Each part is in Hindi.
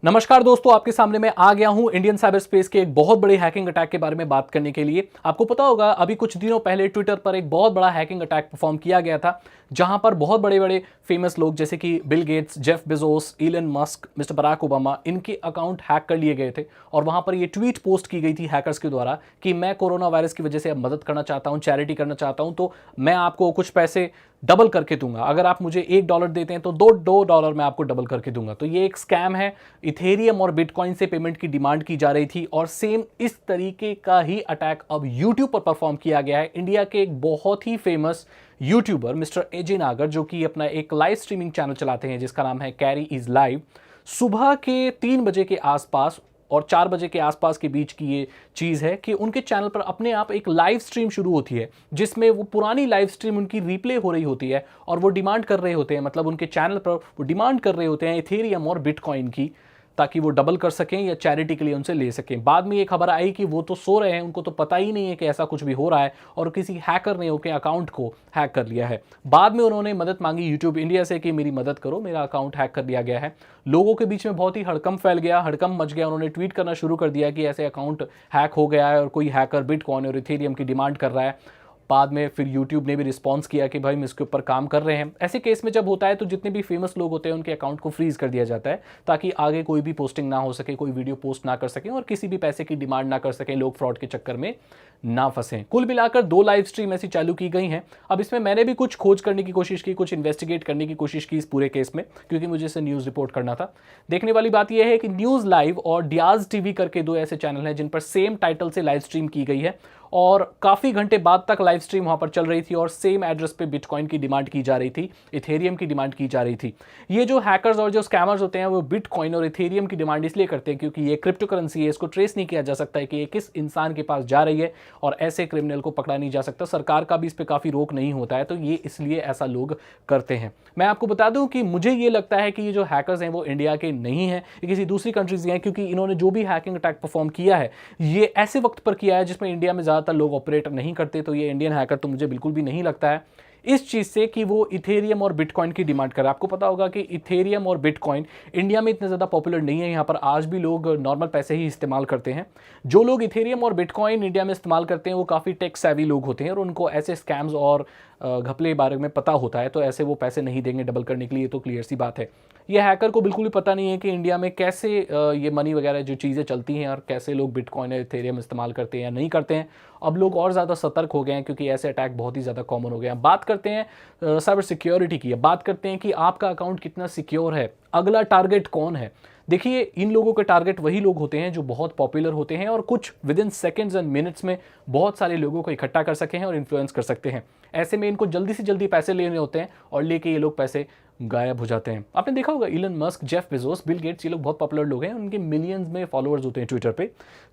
नमस्कार दोस्तों, आपके सामने मैं आ गया हूं इंडियन साइबर स्पेस के एक बहुत बड़े हैकिंग अटैक के बारे में बात करने के लिए। आपको पता होगा अभी कुछ दिनों पहले ट्विटर पर एक बहुत बड़ा हैकिंग अटैक परफॉर्म किया गया था, जहां पर बहुत बड़े बड़े फेमस लोग जैसे कि Bill Gates, Jeff Bezos, Elon Musk, mister Barack Obama, इनके अकाउंट हैक कर लिए गए थे। और वहां पर ये ट्वीट पोस्ट की गई थी हैकर्स के द्वारा कि मैं कोरोना वायरस की वजह से अब मदद करना चाहता हूं, चैरिटी करना चाहता हूं, तो मैं आपको कुछ पैसे डबल करके दूंगा। अगर आप मुझे $1 देते हैं तो दो डॉलर मैं आपको डबल करके दूंगा। तो ये एक स्कैम है। इथेरियम और बिटकॉइन से पेमेंट की डिमांड की जा रही थी और सेम इस तरीके का ही अटैक अब यूट्यूब पर परफॉर्म किया गया है। इंडिया के एक बहुत ही फेमस यूट्यूबर मिस्टर एजे नागर, जो कि अपना एक लाइव स्ट्रीमिंग चैनल चलाते हैं जिसका नाम है कैरी इज लाइव, सुबह के 3 बजे के आसपास और 4 बजे के आसपास के बीच की ये चीज़ है कि उनके चैनल पर अपने आप एक लाइव स्ट्रीम शुरू होती है, जिसमें वो पुरानी लाइव स्ट्रीम उनकी रिप्ले हो रही होती है और वो डिमांड कर रहे होते हैं, मतलब उनके चैनल पर वो डिमांड कर रहे होते हैं इथेरियम और बिटकॉइन की, ताकि वो डबल कर सकें या चैरिटी के लिए उनसे ले सकें। बाद में ये खबर आई कि वो तो सो रहे हैं, उनको तो पता ही नहीं है कि ऐसा कुछ भी हो रहा है और किसी हैकर ने उनके अकाउंट को हैक कर लिया है। बाद में उन्होंने मदद मांगी यूट्यूब इंडिया से कि मेरी मदद करो, मेरा अकाउंट हैक कर लिया गया है। लोगों के बीच में बहुत ही हड़कंप फैल गया, हड़कंप मच गया। उन्होंने ट्वीट करना शुरू कर दिया कि ऐसे अकाउंट हैक हो गया है और कोई हैकर बिटकॉइन और इथेरियम की डिमांड कर रहा है। बाद में फिर यूट्यूब ने भी रिस्पॉन्स किया कि भाई हम इसके ऊपर काम कर रहे हैं। ऐसे केस में जब होता है तो जितने भी फेमस लोग होते हैं उनके अकाउंट को फ्रीज कर दिया जाता है, ताकि आगे कोई भी पोस्टिंग ना हो सके, कोई वीडियो पोस्ट ना कर सकें और किसी भी पैसे की डिमांड ना कर सकें, लोग फ्रॉड के चक्कर में ना फंसें। कुल मिलाकर 2 लाइव स्ट्रीम ऐसी चालू की गई हैं। अब इसमें मैंने भी कुछ खोज करने की कोशिश की, कुछ इन्वेस्टिगेट करने की कोशिश की इस पूरे केस में, क्योंकि मुझे इसे न्यूज़ रिपोर्ट करना था। देखने वाली बात यह है कि न्यूज़ लाइव और डियाज टीवी करके 2 ऐसे चैनल हैं जिन पर सेम टाइटल से लाइव स्ट्रीम की गई है और काफ़ी घंटे बाद तक लाइव स्ट्रीम वहाँ पर चल रही थी और सेम एड्रेस पे बिटकॉइन की डिमांड की जा रही थी, इथेरियम की डिमांड की जा रही थी। ये जो हैकर्स और जो स्कैमर्स होते हैं वो बिटकॉइन और इथेरियम की डिमांड इसलिए करते हैं क्योंकि ये क्रिप्टो करेंसी है, इसको ट्रेस नहीं किया जा सकता है कि ये किस इंसान के पास जा रही है और ऐसे क्रिमिनल को पकड़ा नहीं जा सकता। सरकार का भी इस पर काफ़ी रोक नहीं होता है, तो ये इसलिए ऐसा लोग करते हैं। मैं आपको बता दूं कि मुझे ये लगता है कि ये जो हैकर्स हैं वो इंडिया के नहीं हैं, ये किसी दूसरी कंट्रीज के हैं, क्योंकि इन्होंने जो भी हैकिंग अटैक परफॉर्म किया है ये ऐसे वक्त पर किया है जिसमें इंडिया में ज़्यादातर लोग ऑपरेट नहीं करते। तो ये इंडियन हैकर तो मुझे बिल्कुल भी नहीं लगता है इस चीज़ से कि वो इथेरियम और बिटकॉइन की डिमांड करे। आपको पता होगा कि इथेरियम और बिटकॉइन इंडिया में इतने ज़्यादा पॉपुलर नहीं है, यहाँ पर आज भी लोग नॉर्मल पैसे ही इस्तेमाल करते हैं। जो लोग इथेरियम और बिटकॉइन इंडिया में इस्तेमाल करते हैं वो काफ़ी टेक सेवी लोग होते हैं और उनको ऐसे स्कैम्स और घपले बारे में पता होता है, तो ऐसे वो पैसे नहीं देंगे डबल करने के लिए, तो क्लियर सी बात है। ये हैकर को बिल्कुल भी पता नहीं है कि इंडिया में कैसे ये मनी वगैरह जो चीज़ें चलती हैं और कैसे लोग बिटकॉइन और इथेरियम इस्तेमाल करते हैं या नहीं करते हैं। अब लोग और ज़्यादा सतर्क हो गए हैं क्योंकि ऐसे अटैक बहुत ही ज़्यादा कॉमन हो गए हैं। बात करते हैं साइबर सिक्योरिटी की, बात करते हैं कि आपका अकाउंट कितना सिक्योर है, अगला टारगेट कौन है। देखिए, इन लोगों के टारगेट वही लोग होते हैं जो बहुत पॉपुलर होते हैं और कुछ with in seconds and minutes में बहुत सारे लोगों को इकट्ठा कर सके हैं और इन्फ्लुएंस कर सकते हैं। ऐसे में इनको जल्दी से जल्दी पैसे लेने होते हैं और लेके ये लोग पैसे गायब हो जाते हैं। आपने देखा होगा Elon Musk, Jeff Bezos, Bill Gates, ये लोग बहुत पॉपुलर लोग हैं, उनके मिलियंस में फॉलोअर्स होते हैं ट्विटर पे,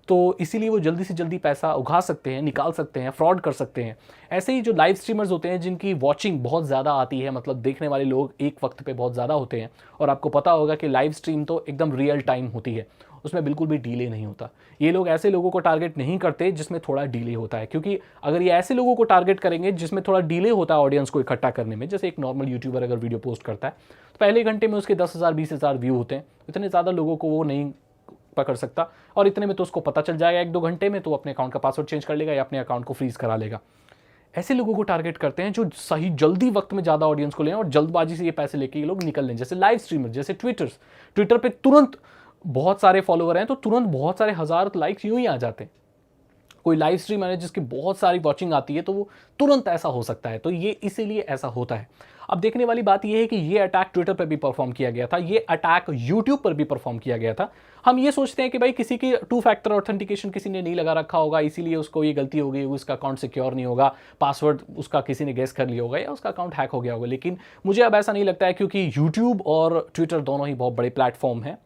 तो इसीलिए वो जल्दी से जल्दी पैसा उगा सकते हैं, निकाल सकते हैं, फ्रॉड कर सकते हैं। ऐसे ही जो लाइव स्ट्रीमर्स होते हैं जिनकी वॉचिंग बहुत ज़्यादा आती है, मतलब देखने वाले लोग एक वक्त पे बहुत ज़्यादा होते हैं, और आपको पता होगा कि लाइव स्ट्रीम तो एकदम रियल टाइम होती है, उसमें बिल्कुल भी डिले नहीं होता। ये लोग ऐसे लोगों को टारगेट नहीं करते जिसमें थोड़ा डिले होता है, क्योंकि अगर ये ऐसे लोगों को टारगेट करेंगे जिसमें थोड़ा डिले होता है ऑडियंस को इकट्ठा करने में, जैसे एक नॉर्मल यूट्यूबर अगर वीडियो पोस्ट करता है तो पहले घंटे में उसके 10,000 20,000 व्यू होते हैं, इतने ज़्यादा लोगों को वो नहीं पकड़ सकता और इतने में तो उसको पता चल जाएगा 1-2 घंटे में, तो अपने अकाउंट का पासवर्ड चेंज कर लेगा या अपने अकाउंट को फ्रीज करा लेगा। ऐसे लोगों को टारगेट करते हैं जो सही जल्दी वक्त में ज़्यादा ऑडियंस को लें और जल्दबाजी से ये पैसे लेके ये लोग निकल लें, जैसे लाइव स्ट्रीमर, जैसे ट्विटर पे तुरंत बहुत सारे फॉलोवर हैं तो तुरंत बहुत सारे हज़ार लाइक्स यूं ही आ जाते हैं। कोई लाइव स्ट्रीम है जिसकी बहुत सारी वॉचिंग आती है तो वो तुरंत ऐसा हो सकता है, तो ये इसीलिए ऐसा होता है। अब देखने वाली बात यह है कि ये अटैक ट्विटर पर भी परफॉर्म किया गया था, ये अटैक यूट्यूब पर भी परफॉर्म किया गया था। हम ये सोचते हैं कि भाई किसी की 2 फैक्टर ऑथेंटिकेशन किसी ने नहीं लगा रखा होगा, इसीलिए उसको ये गलती हो गई, उसका अकाउंट सिक्योर नहीं होगा, पासवर्ड उसका किसी ने गेस कर लिया होगा या उसका अकाउंट हैक हो गया होगा। लेकिन मुझे अब ऐसा नहीं लगता है, क्योंकि यूट्यूब और ट्विटर दोनों ही बहुत बड़े प्लेटफॉर्म हैं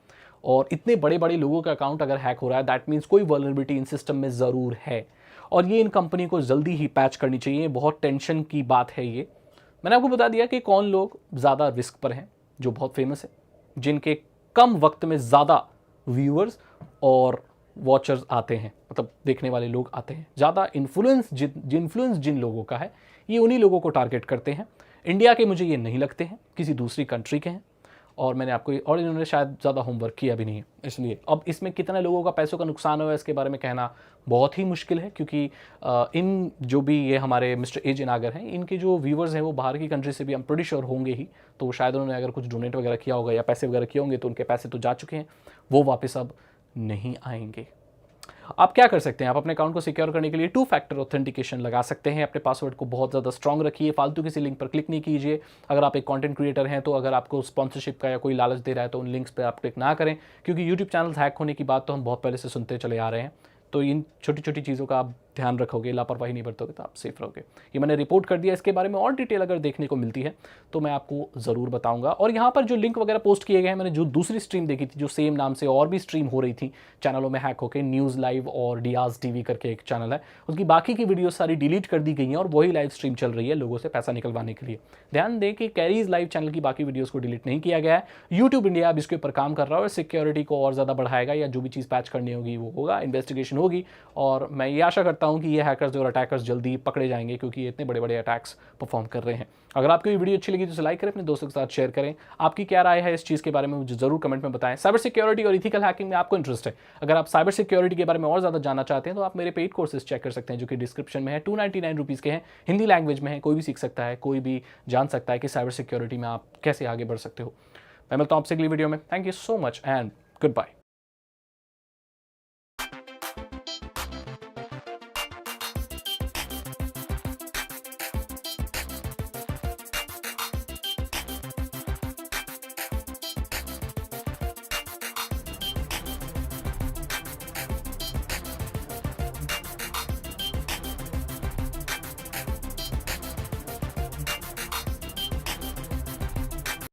और इतने बड़े बड़े लोगों का अकाउंट अगर हैक हो रहा है दैट मीन्स कोई वल्नरेबिलिटी इन सिस्टम में ज़रूर है और ये इन कंपनी को जल्दी ही पैच करनी चाहिए। बहुत टेंशन की बात है ये। मैंने आपको बता दिया कि कौन लोग ज़्यादा रिस्क पर हैं, जो बहुत फेमस है, जिनके कम वक्त में ज़्यादा व्यूअर्स और वॉचर्स आते हैं, मतलब देखने वाले लोग आते हैं। ज़्यादा इन्फ्लुएंस जिन लोगों का है ये उन्हीं लोगों को टारगेट करते हैं। इंडिया के मुझे ये नहीं लगते हैं, किसी दूसरी कंट्री के हैं और मैंने आपको और इन्होंने शायद ज़्यादा होमवर्क किया भी नहीं है, इसलिए अब इसमें कितने लोगों का पैसों का नुकसान हुआ है इसके बारे में कहना बहुत ही मुश्किल है, क्योंकि इन जो भी ये हमारे मिस्टर एजे नागर हैं, इनके जो व्यूवर्स हैं वो बाहर की कंट्री से भी हम प्रीटी श्योर होंगे ही, तो शायद उन्होंने अगर कुछ डोनेट वगैरह किया होगा या पैसे वगैरह किए होंगे तो उनके पैसे तो जा चुके हैं, वो वापस अब नहीं आएंगे। आप क्या कर सकते हैं, आप अपने अकाउंट को सिक्योर करने के लिए 2 फैक्टर ऑथेंटिकेशन लगा सकते हैं। अपने पासवर्ड को बहुत ज़्यादा स्ट्रॉन्ग रखिए, फालतू किसी लिंक पर क्लिक नहीं कीजिए। अगर आप एक कंटेंट क्रिएटर हैं तो अगर आपको स्पॉन्सरशिप का या कोई लालच दे रहा है तो उन लिंक्स पर आप क्लिक ना करें, क्योंकि यूट्यूब चैनल हैक होने की बात तो हम बहुत पहले से सुनते चले आ रहे हैं। तो इन छोटी छोटी चीज़ों का आप ध्यान रखोगे, लापरवाही नहीं बरतोगे तो आप सेफ रहोगे। ये मैंने रिपोर्ट कर दिया, इसके बारे में और डिटेल अगर देखने को मिलती है तो मैं आपको ज़रूर बताऊंगा। और यहाँ पर जो लिंक वगैरह पोस्ट किए गए हैं, मैंने जो दूसरी स्ट्रीम देखी थी जो सेम नाम से और भी स्ट्रीम हो रही थी चैनलों में हैक होकर, न्यूज़ लाइव और डियाज टीवी करके एक चैनल है, उसकी बाकी की वीडियो सारी डिलीट कर दी गई हैं और वही लाइव स्ट्रीम चल रही है लोगों से पैसा निकलवाने के लिए। ध्यान दें कि कैरीज लाइव चैनल की बाकी वीडियोज़ को डिलीट नहीं किया गया है। यूट्यूब इंडिया अब इसके ऊपर काम कर रहा है और सिक्योरिटी को और ज़्यादा बढ़ाएगा, या जो भी चीज़ पैच करनी होगी वो होगा, इन्वेस्टिगेशन होगी, और मैं ये आशा करता हूँ कि ये हैकर्स और अटैकर्स जल्दी पकड़े जाएंगे, क्योंकि ये इतने बड़े बड़े अटैक्स परफॉर्म कर रहे हैं। अगर आपको ये वीडियो अच्छी लगी तो इसे लाइक करें, अपने दोस्तों के साथ शेयर करें। आपकी क्या राय है इस चीज़ के बारे में मुझे जरूर कमेंट में बताएं। साइबर सिक्योरिटी और इथिकल हैकिंग में आपको इंटरेस्ट है, अगर आप साइबर सिक्योरिटी के बारे में और ज़्यादा जानना चाहते हैं तो आप मेरे पेड कोर्सेज चेक कर सकते हैं, जो कि डिस्क्रिप्शन में है। 299 रुपीज़ के हैं, हिंदी लैंग्वेज में है, कोई भी सीख सकता है, कोई भी जान सकता है कि साइबर सिक्योरिटी में आप कैसे आगे बढ़ सकते हो। मैं मिलता हूँ आपसे अगली वीडियो में। Thank you so much and good bye.